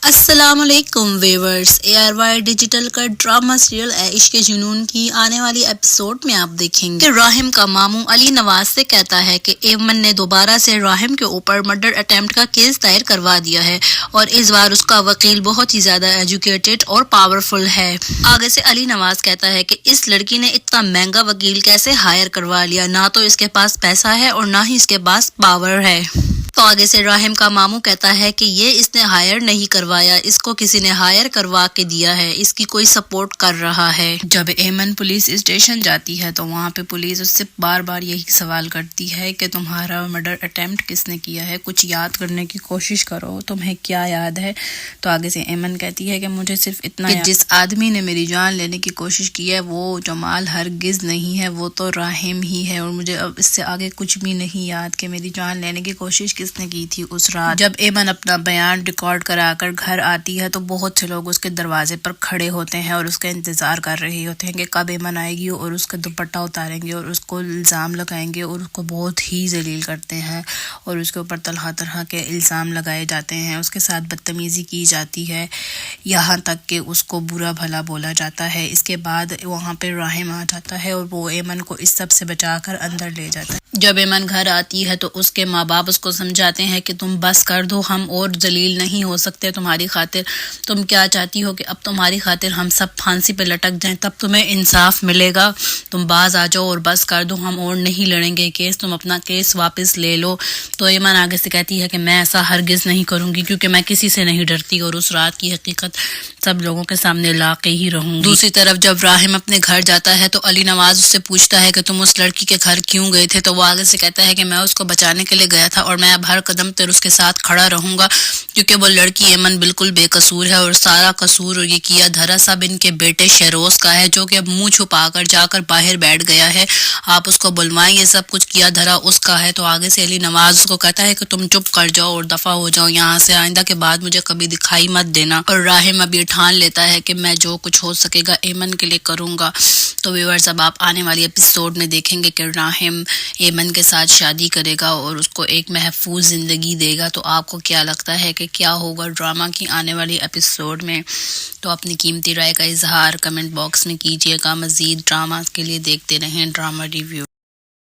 السلام علیکم viewers, ARY digital کا ڈرامہ سیریل عشق جنون کی آنے والی ایپیسوڈ میں آپ دیکھیں گے کہ راہم کا ماموں علی نواز سے کہتا ہے کہ ایمن نے دوبارہ سے راہم کے اوپر مرڈر اٹیمپٹ کا کیس دائر کروا دیا ہے اور اس بار اس کا وکیل بہت ہی زیادہ ایجوکیٹڈ اور پاورفل ہے۔ آگے سے علی نواز کہتا ہے کہ اس لڑکی نے اتنا مہنگا وکیل کیسے ہائر کروا لیا، نہ تو اس کے پاس پیسہ ہے اور نہ ہی اس کے پاس پاور ہے۔ تو آگے سے راہم کا ماموں کہتا ہے کہ یہ اس نے ہائر نہیں کروایا، اس کو کسی نے ہائر کروا کے دیا ہے، اس کی کوئی سپورٹ کر رہا ہے۔ جب ایمن پولیس اسٹیشن جاتی ہے تو وہاں پہ پولیس اس سے بار بار یہی سوال کرتی ہے کہ تمہارا مرڈر اٹیمپٹ کس نے کیا ہے، کچھ یاد کرنے کی کوشش کرو، تمہیں کیا یاد ہے۔ تو آگے سے ایمن کہتی ہے کہ مجھے صرف اتنا کہ جس آدمی نے میری جان لینے کی کوشش کی ہے وہ جمال ہرگز نہیں ہے، وہ تو راہم ہی ہے، اور مجھے اب اس سے آگے کچھ بھی نہیں یاد کہ میری جان لینے کی کوشش کس نے کی تھی اس رات۔ جب ایمن اپنا بیان ریکارڈ کرا کر گھر آتی ہے تو بہت سے لوگ اس کے دروازے پر کھڑے ہوتے ہیں اور اس کا انتظار کر رہے ہوتے ہیں کہ کب ایمن آئے گی اور اس کا دوپٹہ اتاریں گے اور اس کو الزام لگائیں گے اور اس کو بہت ہی ذلیل کرتے ہیں اور اس کے اوپر طرح طرح کے الزام لگائے جاتے ہیں، اس کے ساتھ بدتمیزی کی جاتی ہے، یہاں تک کہ اس کو برا بھلا بولا جاتا ہے۔ اس کے بعد وہاں پہ راہم آ جاتا ہے اور وہ ایمن کو اس سب سے بچا کر اندر لے جاتا ہے۔ جب ایمن گھر آتی ہے تو اس کے ماں باپ اس کو سمجھاتے ہیں کہ تم بس کر دو، ہم اور ذلیل نہیں ہو سکتے تمہاری خاطر، تم کیا چاہتی ہو کہ اب تمہاری خاطر ہم سب پھانسی پہ لٹک جائیں، تب تمہیں انصاف ملے گا، تم باز آ جاؤ اور بس کر دو، ہم اور نہیں لڑیں گے کیس، تم اپنا کیس واپس لے لو۔ تو ایمن آگے سے کہتی ہے کہ میں ایسا ہرگز نہیں کروں گی کیونکہ میں کسی سے نہیں ڈرتی اور اس رات کی حقیقت سب لوگوں کے سامنے لا کے ہی رہوں گی۔ دوسری طرف جب راہم اپنے گھر جاتا ہے تو علی نواز اس سے پوچھتا ہے کہ تم اس لڑکی کے گھر کیوں گئے تھے، تو وہ آگے سے کہتا ہے کہ میں اس کو بچانے کے لیے گیا تھا اور میں اب ہر قدم پر اس کے ساتھ کھڑا رہوں گا کیونکہ وہ لڑکی ایمن بالکل بے قصور ہے اور سارا قصور یہ کیا دھرا صاحب ان کے بیٹے شہروز کا ہے جو کہ اب منہ چھپا کر جا کر باہر بیٹھ گیا ہے، آپ اس کو بلوائیں، یہ سب کچھ کیا دھرا اس کا ہے۔ تو آگے سے علی نواز اس کو کہتا ہے کہ تم چپ کر جاؤ اور دفع ہو جاؤ یہاں سے، آئندہ کے بعد مجھے کبھی دکھائی مت دینا۔ اور راہم اب یہ ٹھان لیتا ہے کہ میں جو کچھ ہو سکے گا ایمن کے لیے کروں گا۔ تو ویورز اب آپ آنے والی ایپیسوڈ میں دیکھیں گے کہ راہم ایمن کے ساتھ شادی کرے گا اور اس کو ایک محفوظ زندگی دے گا۔ تو آپ کو کیا لگتا ہے کہ کیا ہوگا ڈرامہ کی آنے والی ایپیسوڈ میں؟ تو اپنی قیمتی رائے کا اظہار کمنٹ باکس میں کیجیے گا۔ مزید ڈرامہ کے لیے دیکھتے رہیں ڈرامہ ریویو۔